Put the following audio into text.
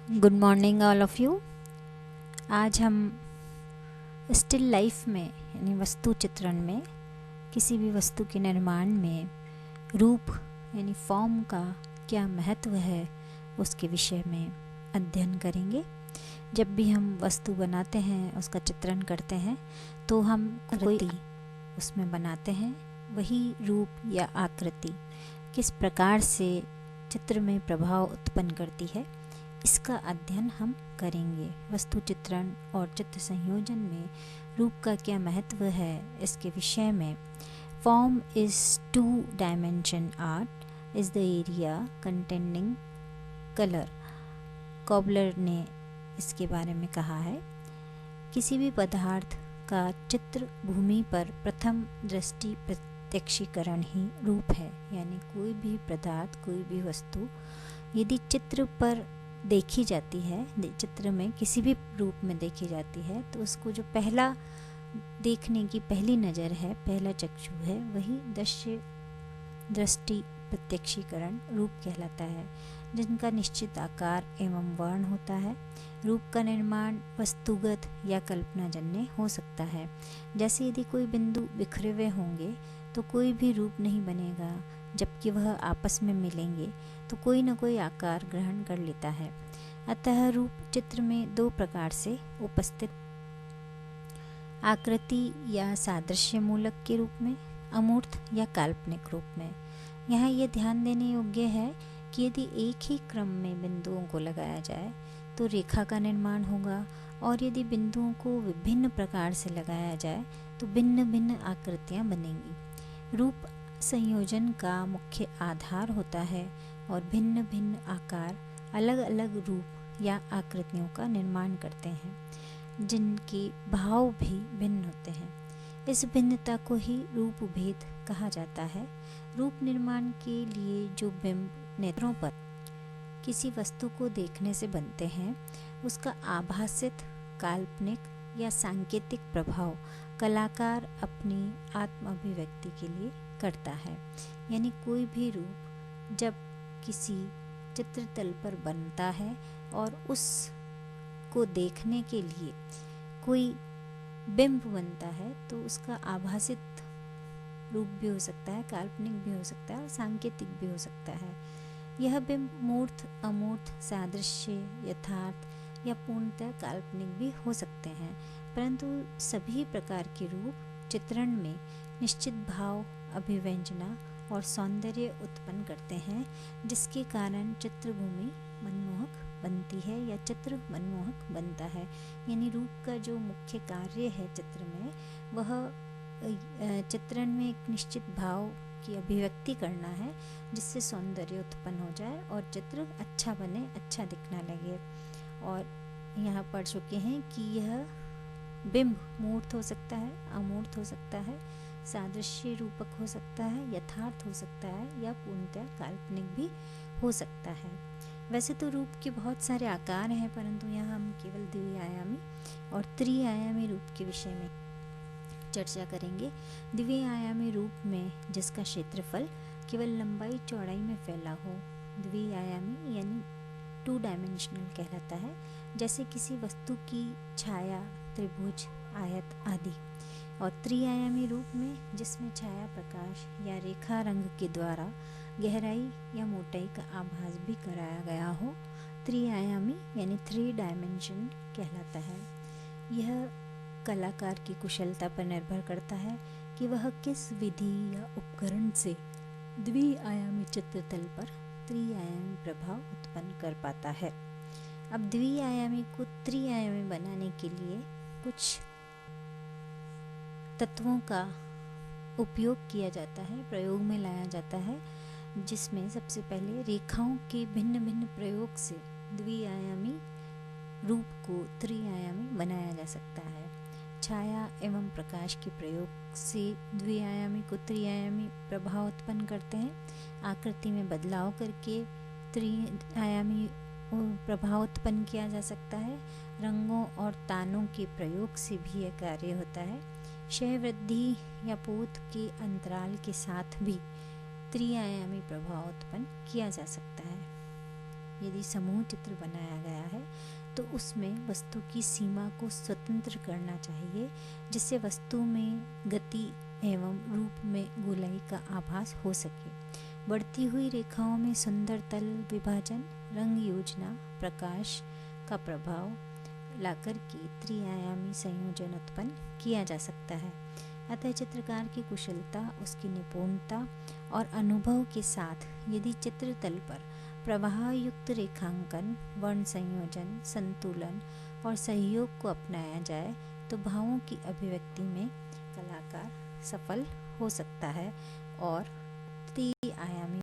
Good morning all of you. आज हम still life में यानी वस्तु चित्रण में किसी भी वस्तु के निर्माण में रूप यानी फॉर्म का क्या महत्व है उसके विषय में अध्ययन करेंगे। जब भी हम वस्तु बनाते हैं, उसका चित्रण करते हैं, तो हम कोई उसमें बनाते हैं, वही रूप या आकृति किस प्रकार से चित्र में प्रभाव उत्पन्न करती है, इसका अध्ययन हम करेंगे। वस्तु चित्रण और चित्र संयोजन में रूप का क्या महत्व है, इसके विषय में form is two dimension art is the area containing colour. कॉबलर ने इसके बारे में कहा है। किसी भी पदार्थ का चित्र भूमि पर प्रथम दृष्टि प्रत्यक्षीकरण ही रूप है। यानी कोई भी पदार्थ, कोई भी वस्तु यदि चित्र पर देखी जाती है, चित्र में किसी भी रूप में देखी जाती है, तो उसको जो पहला देखने की पहली नज़र है, पहला चक्षु है, वही दृष्टि प्रत्यक्षीकरण रूप कहलाता है, जिनका निश्चित आकार एवं वर्ण होता है। रूप का निर्माण वस्तुगत या कल्पनाजन्य हो सकता है। जैसे यदि कोई बिंदु बिखरे हुए होंगे तो कोई भी रूप नहीं बनेगा, जबकि वह आपस में मिलेंगे तो कोई न कोई आकार ग्रहण कर लेता है। अतः रूप चित्र में दो प्रकार से उपस्थित, आकृति या सादृश्य मूलक के रूप में, अमूर्त या काल्पनिक रूप में। यहाँ यह ध्यान देने योग्य है कि यदि एक ही क्रम में बिंदुओं को लगाया जाए तो रेखा का निर्माण होगा, और यदि बिंदुओं को विभिन्न प्रकार से लगाया जाए तो भिन्न भिन्न आकृतियाँ बनेंगी। रूप संयोजन का मुख्य आधार होता है और भिन्न भिन्न आकार अलग अलग रूप या आकृतियों का निर्माण करते हैं, जिनके भाव भी भिन्न होते हैं। इस भिन्नता को ही रूप भेद कहा जाता है। रूप निर्माण के लिए जो बिंब नेत्रों पर किसी वस्तु को देखने से बनते हैं, उसका आभासित, काल्पनिक या सांकेतिक प्रभाव कलाकार अपनी आत्म अभिव्यक्ति के लिए करता है। यानी कोई भी रूप जब किसी चित्रतल पर बनता है और उसको देखने के लिए कोई बिंब बनता है, तो उसका आभासित रूप भी हो सकता है, काल्पनिक भी हो सकता है और सांकेतिक भी हो सकता है। यह बिंब मूर्त, अमूर्त, सादृश्य, यथार्थ या पूर्णतः काल्पनिक भी हो सकते हैं, परंतु सभी प्रकार के रूप चित्रण में निश्चित भाव, अभिव्यंजना और सौंदर्य उत्पन्न करते हैं, जिसके कारण चित्रभूमि मनमोहक बनती है या चित्र मनमोहक बनता है। यानी रूप का जो मुख्य कार्य है चित्र में, वह चित्रण में एक निश्चित भाव की अभिव्यक्ति करना है, जिससे सौंदर्य उत्पन्न हो जाए और चित्र अच्छा बने, अच्छा दिखना लगे। और यहाँ पढ़ चुके हैं कि यह बिंब मूर्त हो सकता है, अमूर्त हो सकता है, सादृश्य रूपक हो सकता है, यथार्थ हो सकता है या पूर्णतः काल्पनिक भी हो सकता है। वैसे तो रूप के बहुत सारे आकार हैं, परंतु यहाँ हम केवल द्विआयामी और त्रिआयामी रूप के विषय में चर्चा करेंगे। द्विआयामी रूप में जिसका क्षेत्रफल केवल लंबाई चौड़ाई में फैला हो, द्विआयामी यानी टू डायमेंशनल कहलाता है। जैसे किसी वस्तु की छाया, त्रिभुज, आयत आदि। और त्रिआयामी रूप में जिसमें छाया, प्रकाश या रेखा रंग के द्वारा गहराई या मोटाई का आभास भी कराया गया हो, त्रिआयामी यानी थ्री डायमेंशन कहलाता है। यह कलाकार की कुशलता पर निर्भर करता है कि वह किस विधि या उपकरण से द्विआयामी चित्रतल पर त्रिआयामी प्रभाव उत्पन्न कर पाता है। अब द्विआयामी को त्रिआयामी बनाने के लिए कुछ तत्वों का उपयोग किया जाता है, प्रयोग में लाया जाता है, जिसमें सबसे पहले रेखाओं के भिन्न भिन्न प्रयोग से द्विआयामी रूप को त्रिआयामी बनाया जा सकता है। छाया एवं प्रकाश के प्रयोग से द्विआयामी को त्रिआयामी प्रभाव उत्पन्न करते हैं। आकृति में बदलाव करके त्रिआयामी प्रभाव उत्पन्न किया जा सकता है। रंगों और तानों के प्रयोग से भी यह कार्य होता है। क्षय वृद्धि या पोत के अंतराल के साथ भी त्रिआयामी प्रभाव उत्पन्न किया जा सकता है। यदि समूह चित्र बनाया गया है तो उसमें वस्तु की सीमा को स्वतंत्र करना चाहिए, जिससे वस्तु में गति एवं रूप में गोलाई का आभास हो सके। बढ़ती हुई रेखाओं में सुंदर तल विभाजन, रंग योजना, प्रकाश का प्रभाव लाकर के त्रिआयामी संयोजन उत्पन्न किया जा सकता है। अतः चित्रकार की कुशलता, उसकी निपुणता और अनुभव के साथ यदि चित्रतल पर प्रवाह युक्त रेखांकन, वर्ण संयोजन, संतुलन और सहयोग को अपनाया जाए तो भावों की अभिव्यक्ति में कलाकार सफल हो सकता है और त्रिआयामी